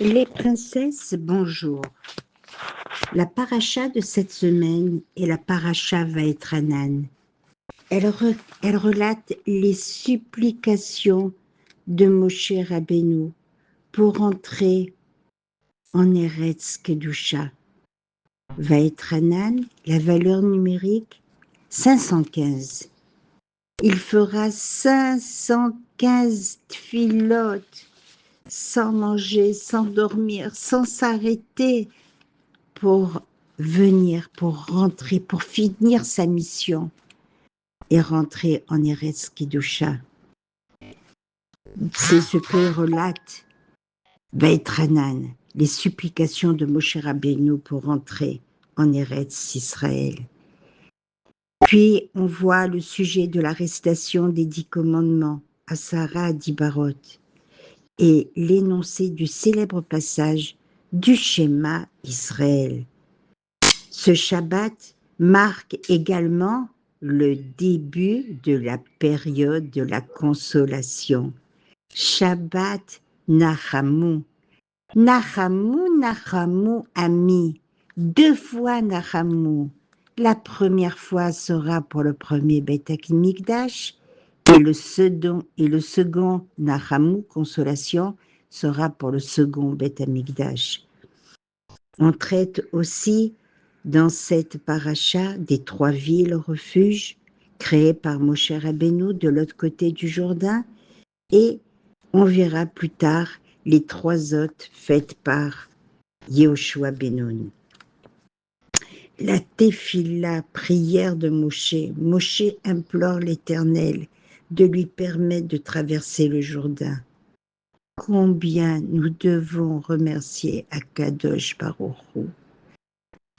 Les princesses, bonjour. La paracha de cette semaine est la paracha Vaetranan. Elle relate les supplications de Moshe Rabbeinu pour entrer en Eretz Kedusha. Vaetranan, la valeur numérique 515. Il fera 515 tfilotes sans manger, sans dormir, sans s'arrêter pour venir, pour rentrer, pour finir sa mission et rentrer en Eretz Kedusha. C'est ce que relate Vaetranan, les supplications de Moshe Rabbeinu pour rentrer en Eretz Israël. Puis on voit le sujet de la récitation des 10 commandements, Asara Dibarot, et l'énoncé du célèbre passage du schéma Israël. Ce Shabbat marque également le début de la période de la consolation. Shabbat Nachamu. Nachamu, Nachamu, ami. 2 fois Nachamu. La première fois sera pour le premier Beit HaMikdash et le second Nachamu, consolation, sera pour le second Beit HaMikdash. On traite aussi dans cette paracha des 3 villes refuges créées par Moshe Rabbeinu de l'autre côté du Jourdain, et on verra plus tard les 3 autres faites par Yehoshua ben Nun. La Tefila, prière de Moshe. Moshe implore l'Éternel de lui permettre de traverser le Jourdain. Combien nous devons remercier Akadosh Baruch Hu.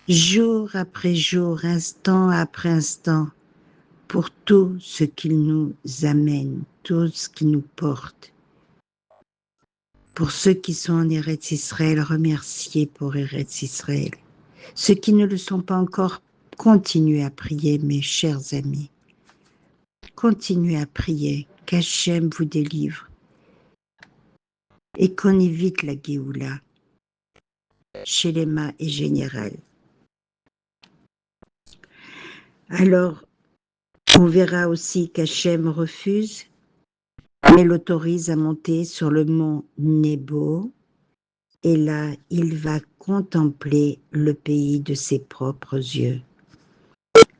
Jour après jour, instant après instant, pour tout ce qu'il nous amène, tout ce qui nous porte. Pour ceux qui sont en Eretz Israël, remerciez pour Eretz Israël. Ceux qui ne le sont pas encore, continuez à prier, mes chers amis. Continuez à prier, qu'Hachem vous délivre et qu'on évite la Géoula. Shelema est général. Alors, on verra aussi qu'Hachem refuse, mais l'autorise à monter sur le mont Nebo, et là, il va contempler le pays de ses propres yeux.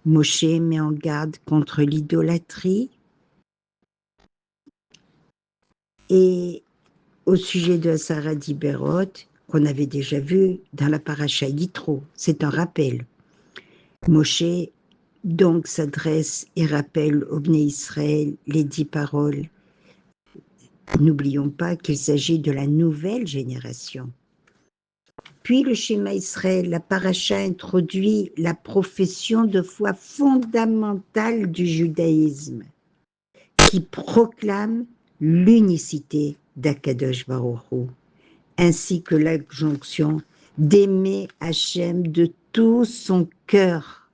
Moshe met en garde contre l'idolâtrie, et au sujet de Asara Diberot, qu'on avait déjà vu dans la paracha Yitro, c'est un rappel. Moshe donc s'adresse et rappelle au Bnei Israël les 10 paroles. N'oublions pas qu'il s'agit de la nouvelle génération. Puis le schéma Israël, la paracha introduit la profession de foi fondamentale du judaïsme, qui proclame l'unicité d'Akadosh Baruch Hu, ainsi que l'injonction d'aimer Hachem de tout son cœur,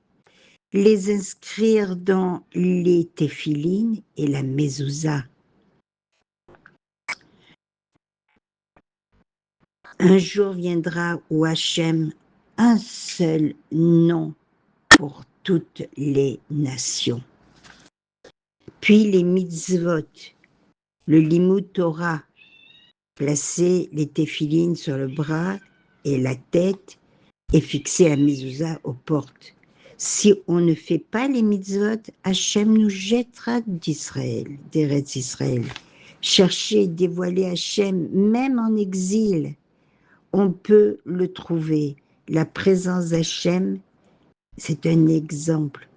les inscrire dans les téphilines et la mezouza. Un jour viendra où Hachem, un seul nom pour toutes les nations. Puis les mitzvot, le limud Torah, placer les téphilines sur le bras et la tête et fixer la mezouza aux portes. Si on ne fait pas les mitzvot, Hachem nous jettera d'Israël, d'Eretz Israël. Chercher, dévoiler Hachem, même en exil, on peut le trouver. La présence d'Hachem, c'est un exemple.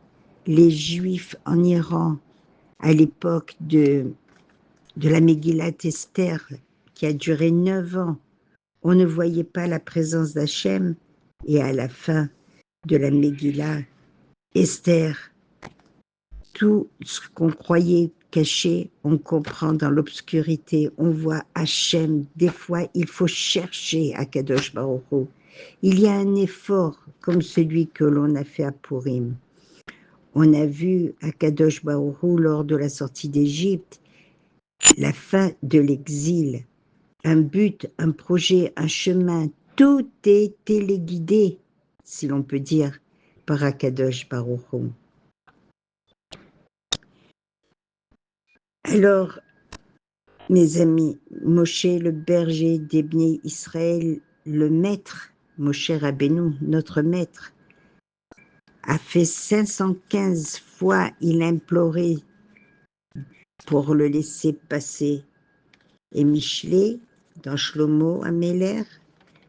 Les Juifs en Iran, à l'époque de la Megillat Esther, qui a duré 9 ans, on ne voyait pas la présence d'Hachem, et à la fin de la Megillah Esther, tout ce qu'on croyait caché, on comprend dans l'obscurité, on voit Hachem. Des fois, il faut chercher Akadosh Baruch Hu. Il y a un effort comme celui que l'on a fait à Purim. On a vu Akadosh Baruch Hu lors de la sortie d'Égypte, la fin de l'exil. un but, un projet, un chemin, tout est téléguidé, si l'on peut dire, par Akadosh Baruch Hu. Alors, mes amis, Moshe le berger d'Ebné Israël, le maître, Moshe Rabbeinu, notre maître, a fait 515 fois, il a imploré pour le laisser passer. Et Michelet, dans Shlomo Améler,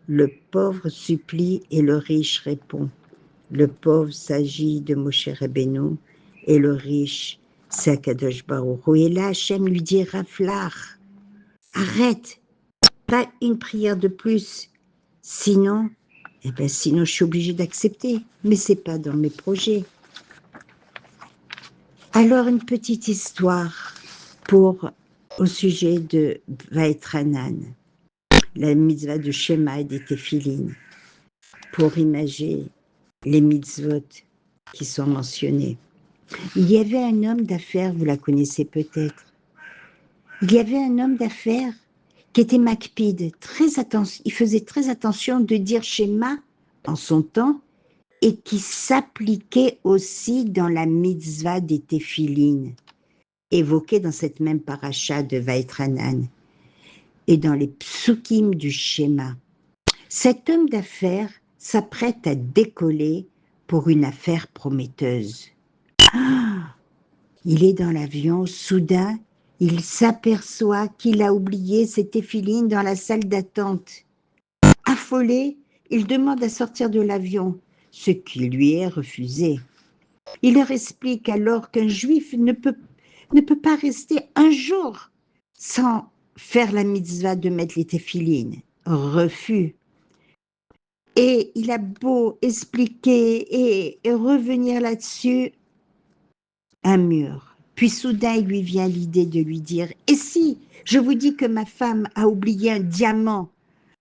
le pauvre supplie et le riche répond. Le pauvre s'agit de Moshe Rabbeinu et le riche, c'est Akadosh Baruch Hu. Et là, Hachem lui dit, Raflar, arrête, pas une prière de plus. Sinon, sinon je suis obligée d'accepter, mais c'est pas dans mes projets. Alors une petite histoire au sujet de Vaetranan, la mitzvah de Shema et des Téphilines, pour imager les mitzvot qui sont mentionnés. Il y avait un homme d'affaires, vous la connaissez peut-être. Il y avait un homme d'affaires qui était makpid, il faisait très attention de dire Shema en son temps et qui s'appliquait aussi dans la mitzvah des téphilines, évoquée dans cette même paracha de Vaetranan et dans les psukim du Shema. Cet homme d'affaires s'apprête à décoller pour une affaire prometteuse. Il est dans l'avion, soudain, il s'aperçoit qu'il a oublié ses téphilines dans la salle d'attente. Affolé, il demande à sortir de l'avion, ce qui lui est refusé. Il leur explique alors qu'un juif ne peut pas rester un jour sans faire la mitzvah de mettre les téphilines. Refus. Et il a beau expliquer et revenir là-dessus, un mur. Puis soudain, il lui vient l'idée de lui dire « Et si je vous dis que ma femme a oublié un diamant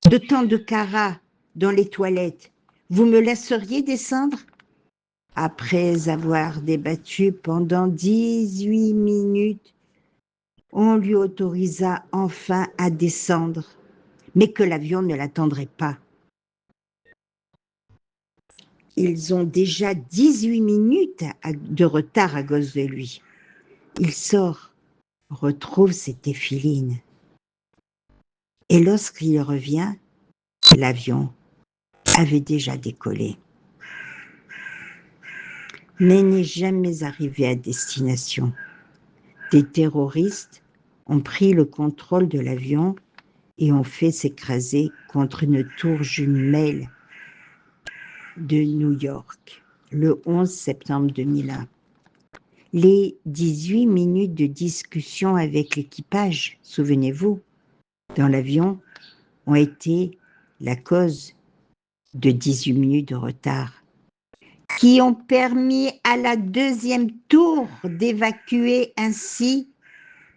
de tant de carats dans les toilettes, vous me laisseriez descendre ?» Après avoir débattu pendant 18 minutes, on lui autorisa enfin à descendre, mais que l'avion ne l'attendrait pas. Ils ont déjà 18 minutes de retard à cause de lui. Il sort, retrouve ses téphilines. Et lorsqu'il revient, l'avion avait déjà décollé. Mais n'est jamais arrivé à destination. Des terroristes ont pris le contrôle de l'avion et ont fait s'écraser contre une tour jumelle de New York, le 11 septembre 2001. Les 18 minutes de discussion avec l'équipage, souvenez-vous, dans l'avion, ont été la cause de 18 minutes de retard, qui ont permis à la deuxième tour d'évacuer ainsi.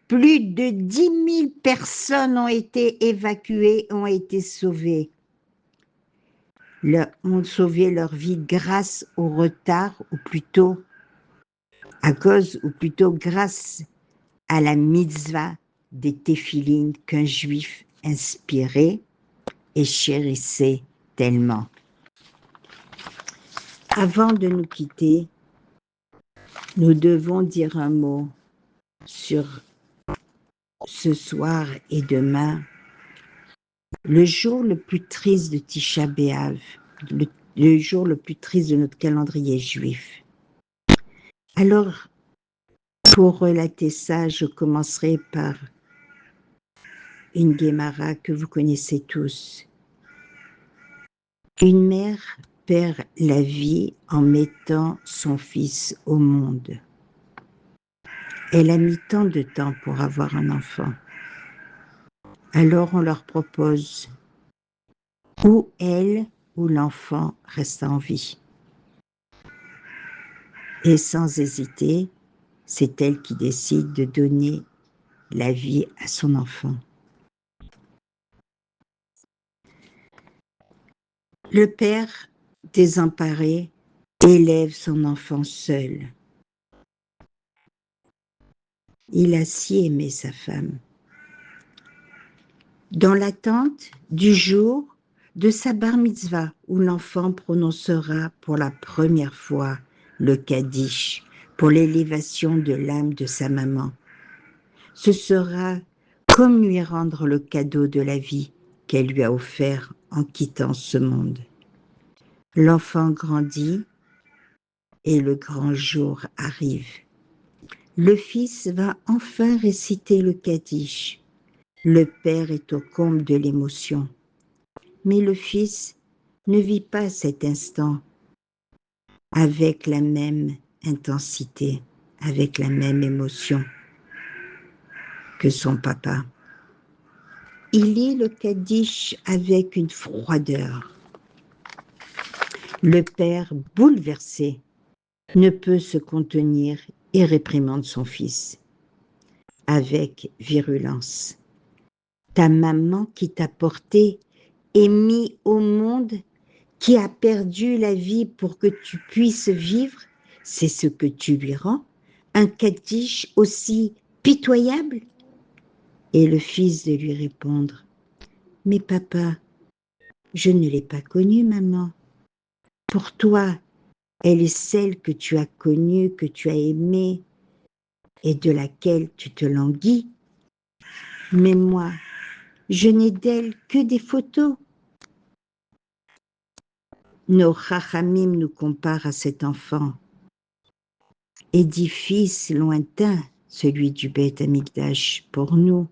Plus de 10 000 personnes ont été évacuées, ont été sauvées. Ont sauvé leur vie grâce au retard, ou plutôt à cause, ou plutôt grâce à la mitzvah des téphilines qu'un juif inspirait et chérissait tellement. Avant de nous quitter, nous devons dire un mot sur ce soir et demain, le jour le plus triste de Tisha B'Av, le jour le plus triste de notre calendrier juif. Alors, pour relater ça, je commencerai par une Guémara que vous connaissez tous. Une mère perd la vie en mettant son fils au monde. Elle a mis tant de temps pour avoir un enfant. Alors on leur propose ou elle ou l'enfant reste en vie. Et sans hésiter, c'est elle qui décide de donner la vie à son enfant. Le père, désemparé, élève son enfant seul. Il a si aimé sa femme. dans l'attente du jour de sa bar mitzvah, où l'enfant prononcera pour la première fois le Kaddish pour l'élévation de l'âme de sa maman. Ce sera comme lui rendre le cadeau de la vie qu'elle lui a offert en quittant ce monde. L'enfant grandit et le grand jour arrive. Le fils va enfin réciter le Kaddish. Le père est au comble de l'émotion. Mais le fils ne vit pas cet instant avec la même intensité, avec la même émotion que son papa. Il lit le Kaddish avec une froideur. Le père, bouleversé, ne peut se contenir et réprimande son fils avec virulence. Ta maman qui t'a porté et mis au monde, qui a perdu la vie pour que tu puisses vivre, c'est ce que tu lui rends? Un Kaddish aussi pitoyable? Et le fils de lui répondre, mais papa, je ne l'ai pas connue, maman. Pour toi, elle est celle que tu as connue, que tu as aimée et de laquelle tu te languis. Mais moi, je n'ai d'elle que des photos. Nos chachamim nous comparent à cet enfant. Édifice lointain, celui du Beth Amikdash. Pour nous,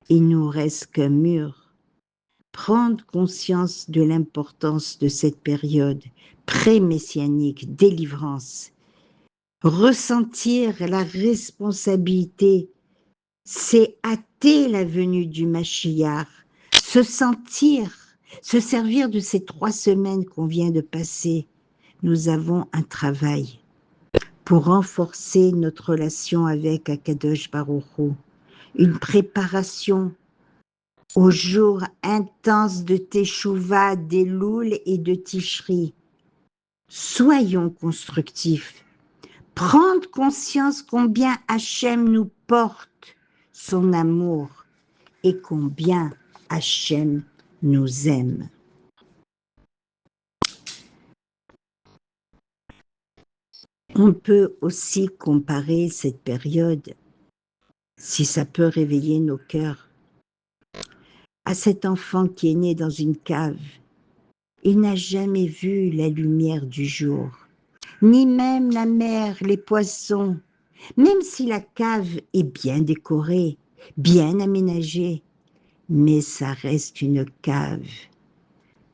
il nous reste qu'un mur. Prendre conscience de l'importance de cette période pré-messianique, délivrance, ressentir la responsabilité, c'est hâter la venue du Mashiach, se sentir, se servir de ces 3 semaines qu'on vient de passer. Nous avons un travail pour renforcer notre relation avec Akadosh Baruch Hu, une préparation au jour intense de Teshuvah, d'Elul et de Tishri. Soyons constructifs. Prendre conscience combien Hachem nous porte son amour et combien Hachem nous aime. On peut aussi comparer cette période, si ça peut réveiller nos cœurs, à cet enfant qui est né dans une cave. Il n'a jamais vu la lumière du jour, ni même la mer, les poissons. Même si la cave est bien décorée, bien aménagée, mais ça reste une cave.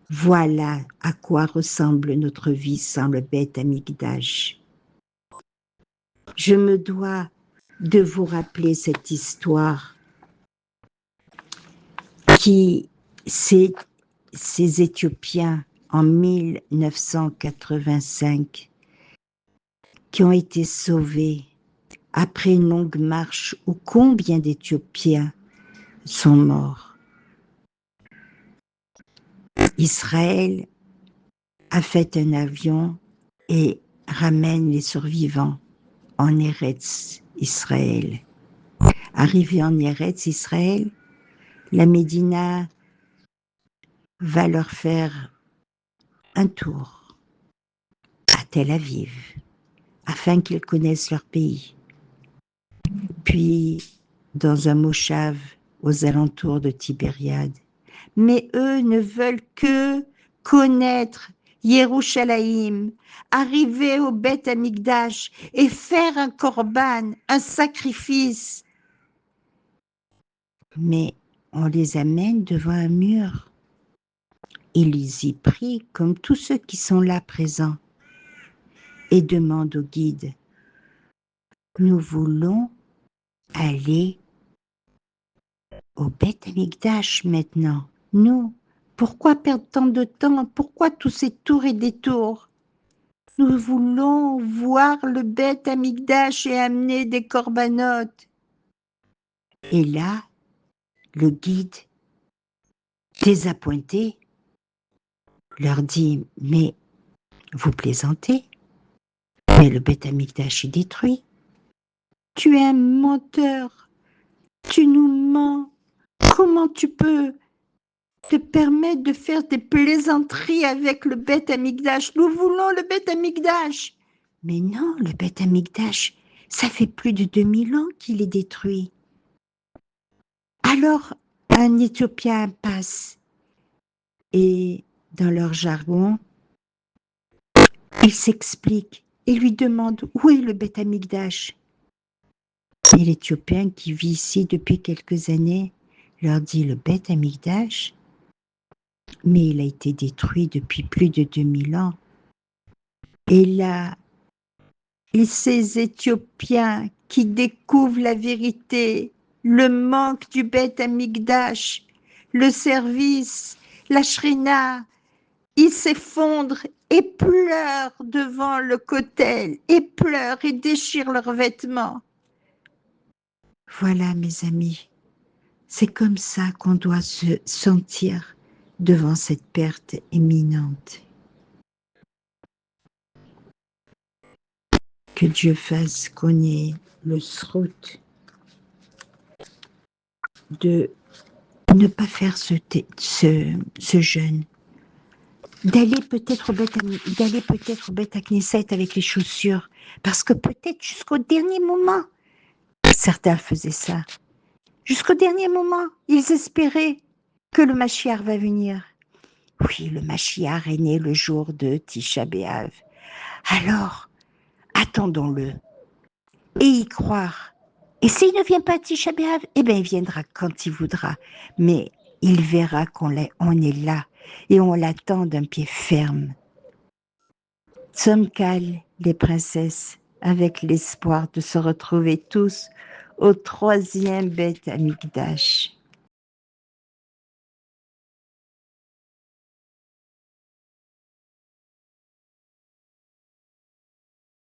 Voilà à quoi ressemble notre vie sans le Beth Amikdash. Je me dois de vous rappeler cette histoire qui, ces Éthiopiens en 1985 qui ont été sauvés après une longue marche où combien d'Éthiopiens sont morts. Israël a fait un avion et ramène les survivants en Eretz Israël. Arrivés en Eretz Israël, la Médina va leur faire un tour à Tel Aviv afin qu'ils connaissent leur pays. Puis dans un moshav aux alentours de Tibériade. Mais eux ne veulent que connaître Yerushalayim, arriver au Beth Amikdash et faire un korban, un sacrifice. Mais on les amène devant un mur. Ils y prient comme tous ceux qui sont là présents et demandent au guide, nous voulons aller au Beth Amikdash maintenant. Nous, pourquoi perdre tant de temps? Pourquoi tous ces tours et détours? Nous voulons voir le Beth Amikdash et amener des corbanotes. Et là, le guide, désappointé, leur dit, mais vous plaisantez, mais le Beth Amikdash est détruit. Tu es un menteur, tu nous mens. Comment tu peux te permettre de faire des plaisanteries avec le Beth Amikdash? Nous voulons le Beth Amikdash. Mais non, le Beth Amikdash, ça fait plus de 2000 ans qu'il est détruit. Alors, un Éthiopien passe et, dans leur jargon, il s'explique et lui demande où est le Beth Amikdash. Et l'Éthiopien qui vit ici depuis quelques années leur dit le Beth Amikdash, mais il a été détruit depuis plus de 2000 ans. Et là, ces Éthiopiens qui découvrent la vérité, le manque du Beth Amikdash, le service, la Shrina, ils s'effondrent et pleurent devant le Kotel, et pleurent et déchirent leurs vêtements. Voilà, mes amis, c'est comme ça qu'on doit se sentir devant cette perte imminente. Que Dieu fasse qu'on ait le srout de ne pas faire ce jeûne, d'aller peut-être au Beth Knesset avec les chaussures, parce que peut-être jusqu'au dernier moment, certains faisaient ça. Jusqu'au dernier moment, ils espéraient que le Mashiach va venir. Oui, le Mashiach est né le jour de Tisha B'Av. Alors, attendons-le et y croire. Et s'il ne vient pas à Tisha B'Av, eh bien, il viendra quand il voudra. Mais il verra qu'on est là et on l'attend d'un pied ferme. Tzomkal, les princesses, avec l'espoir de se retrouver tous au 3e Beth Amikdash.